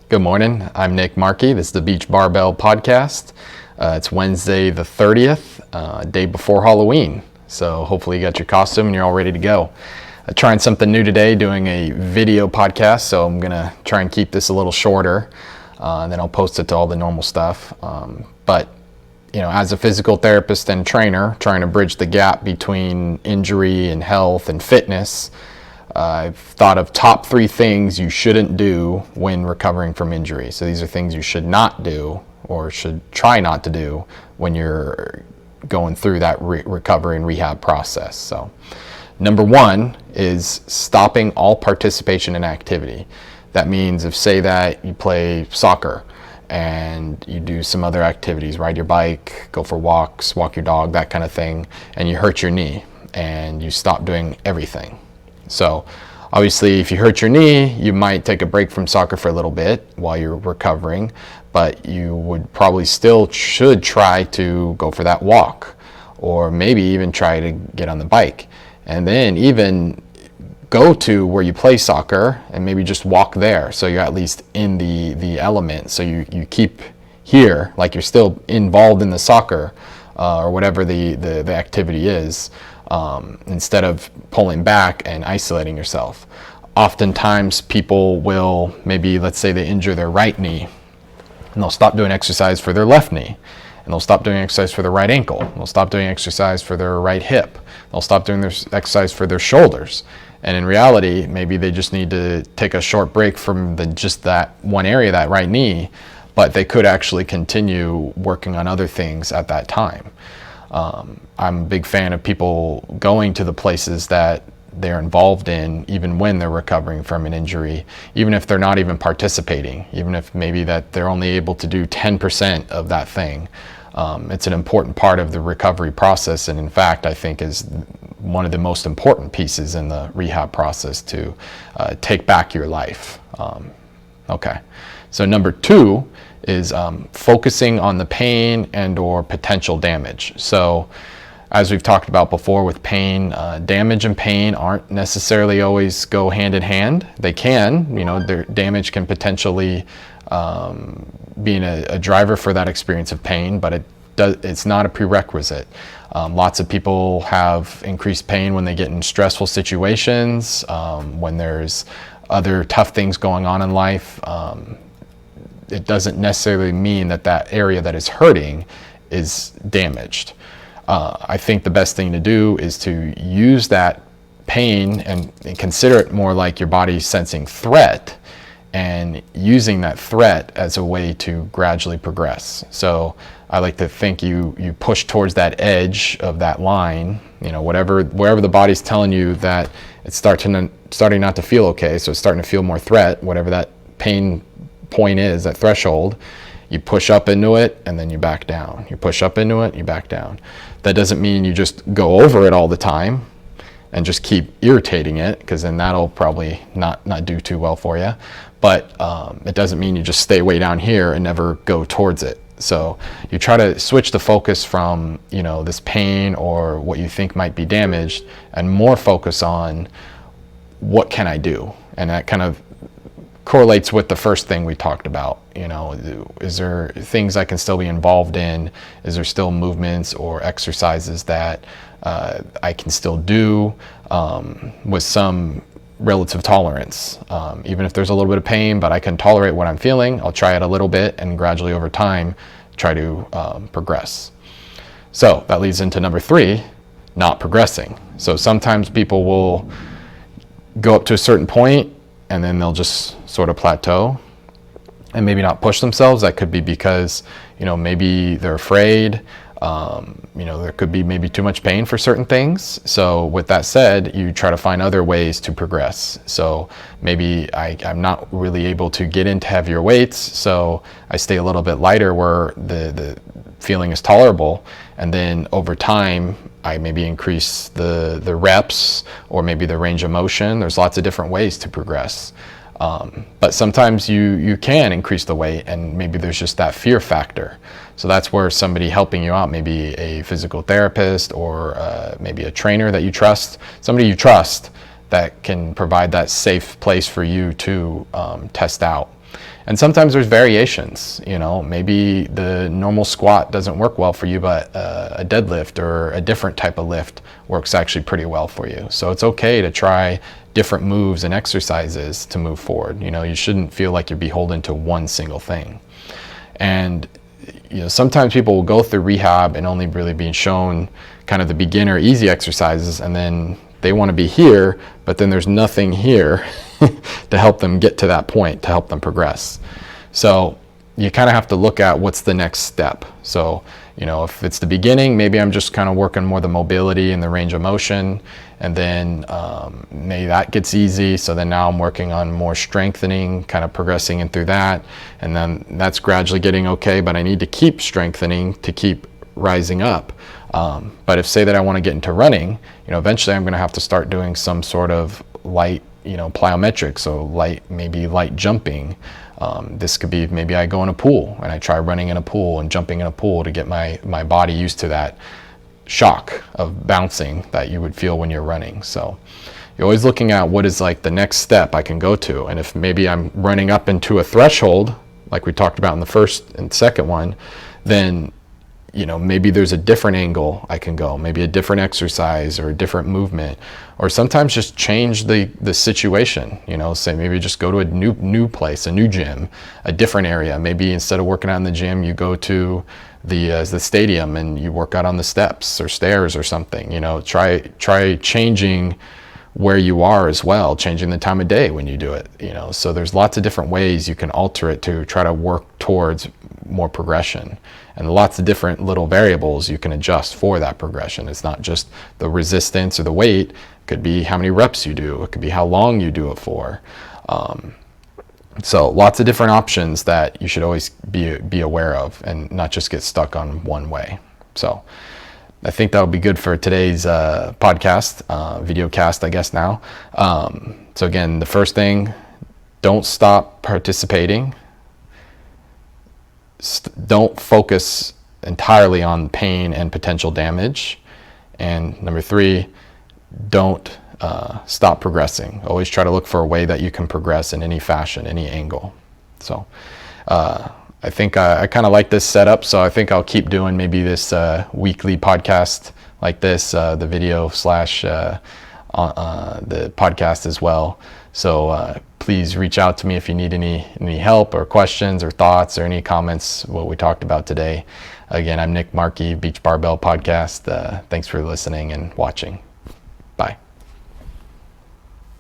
Good morning. I'm Nick Markey. This is the Beach Barbell Podcast. It's Wednesday the 30th, day before Halloween. So hopefully you got your costume and you're all ready to go. Trying something new today, doing a video podcast. So I'm going to try and keep this a little shorter. And then I'll post it to all the normal stuff. But as a physical therapist and trainer, trying to bridge the gap between injury and health and fitness, I've thought of top 3 things you shouldn't do when recovering from injury. So these are things you should not do or should try not to do when you're going through that recovery and rehab process. So number 1 is stopping all participation in activity. That means if say that you play soccer and you do some other activities, ride your bike, go for walks, walk your dog, that kind of thing, and you hurt your knee and you stop doing everything. So obviously if you hurt your knee, you might take a break from soccer for a little bit while you're recovering, but you would probably should try to go for that walk, or maybe even try to get on the bike, and then even go to where you play soccer and maybe just walk there, so you're at least in the element, so you keep here like you're still involved in the soccer or whatever the activity is. Instead of pulling back and isolating yourself. Oftentimes people will, maybe let's say they injure their right knee, and they'll stop doing exercise for their left knee, and they'll stop doing exercise for their right ankle, and they'll stop doing exercise for their right hip, they'll stop doing their exercise for their shoulders. And in reality, maybe they just need to take a short break from just that one area, that right knee, but they could actually continue working on other things at that time. I'm a big fan of people going to the places that they're involved in, even when they're recovering from an injury, even if they're not even participating, even if maybe that they're only able to do 10% of that thing. It's an important part of the recovery process, and in fact, I think is one of the most important pieces in the rehab process to take back your life. Okay, so number 2 is focusing on the pain and or potential damage. So as we've talked about before with pain, damage and pain aren't necessarily always go hand in hand. They can, their damage can potentially be a driver for that experience of pain, but it's not a prerequisite. Lots of people have increased pain when they get in stressful situations, when there's other tough things going on in life. It doesn't necessarily mean that area that is hurting is damaged. I think the best thing to do is to use that pain and consider it more like your body sensing threat, and using that threat as a way to gradually progress. So I like to think you push towards that edge of that line, wherever the body's telling you that it's starting not to feel okay, so it's starting to feel more threat, whatever that pain point is, that threshold, you push up into it and then you back down. You push up into it, you back down. That doesn't mean you just go over it all the time and just keep irritating it, because then that'll probably not do too well for you. But it doesn't mean you just stay way down here and never go towards it. So you try to switch the focus from this pain or what you think might be damaged, and more focus on what can I do, and that kind of correlates with the first thing we talked about. Is there things I can still be involved in? Is there still movements or exercises that I can still do with some relative tolerance? Even if there's a little bit of pain, but I can tolerate what I'm feeling, I'll try it a little bit and gradually over time try to progress. So that leads into number 3, not progressing. So sometimes people will go up to a certain point and then they'll just sort of plateau and maybe not push themselves. That could be because, maybe they're afraid. There could be maybe too much pain for certain things. So with that said, you try to find other ways to progress. So maybe I'm not really able to get into heavier weights, so I stay a little bit lighter where the feeling is tolerable. And then over time, I maybe increase the reps or maybe the range of motion. There's lots of different ways to progress. But sometimes you can increase the weight, and maybe there's just that fear factor. So that's where somebody helping you out, maybe a physical therapist or maybe a trainer that you trust, somebody you trust that can provide that safe place for you to test out And sometimes there's variations, maybe the normal squat doesn't work well for you, but a deadlift or a different type of lift works actually pretty well for you. So it's okay to try different moves and exercises to move forward. You shouldn't feel like you're beholden to one single thing. And sometimes people will go through rehab and only really being shown kind of the beginner easy exercises, and then they want to be here, but then there's nothing here to help them get to that point, to help them progress. So you kind of have to look at what's the next step. So, if it's the beginning, maybe I'm just kind of working more the mobility and the range of motion, and then maybe that gets easy. So then now I'm working on more strengthening, kind of progressing in through that, and then that's gradually getting okay, but I need to keep strengthening to keep rising up. But if say that I want to get into running, eventually I'm going to have to start doing some sort of light, plyometrics, so maybe light jumping. This could be maybe I go in a pool and I try running in a pool and jumping in a pool to get my body used to that shock of bouncing that you would feel when you're running. So you're always looking at what is like the next step I can go to. And if maybe I'm running up into a threshold, like we talked about in the first and second one, then maybe there's a different angle I can go, maybe a different exercise or a different movement, or sometimes just change the situation, say maybe just go to a new place, a new gym, a different area. Maybe instead of working out in the gym, you go to the stadium and you work out on the steps or stairs or something. Try changing where you are as well, changing the time of day when you do it. So there's lots of different ways you can alter it to try to work towards more progression, and lots of different little variables you can adjust for that progression. It's not just the resistance or the weight. It could be how many reps you do. It could be how long you do it for. So lots of different options that you should always be aware of and not just get stuck on one way. So I think that'll be good for today's podcast, video cast, I guess now. So again, the first thing, don't stop participating. Don't focus entirely on pain and potential damage. And number 3, don't stop progressing. Always try to look for a way that you can progress in any fashion, any angle. So I think I kind of like this setup, so I think I'll keep doing maybe this weekly podcast like this, the video / the podcast as well. So please reach out to me if you need any help or questions or thoughts or any comments what we talked about today. Again, I'm Nick Markey, Beach Barbell Podcast. Thanks for listening and watching. Bye.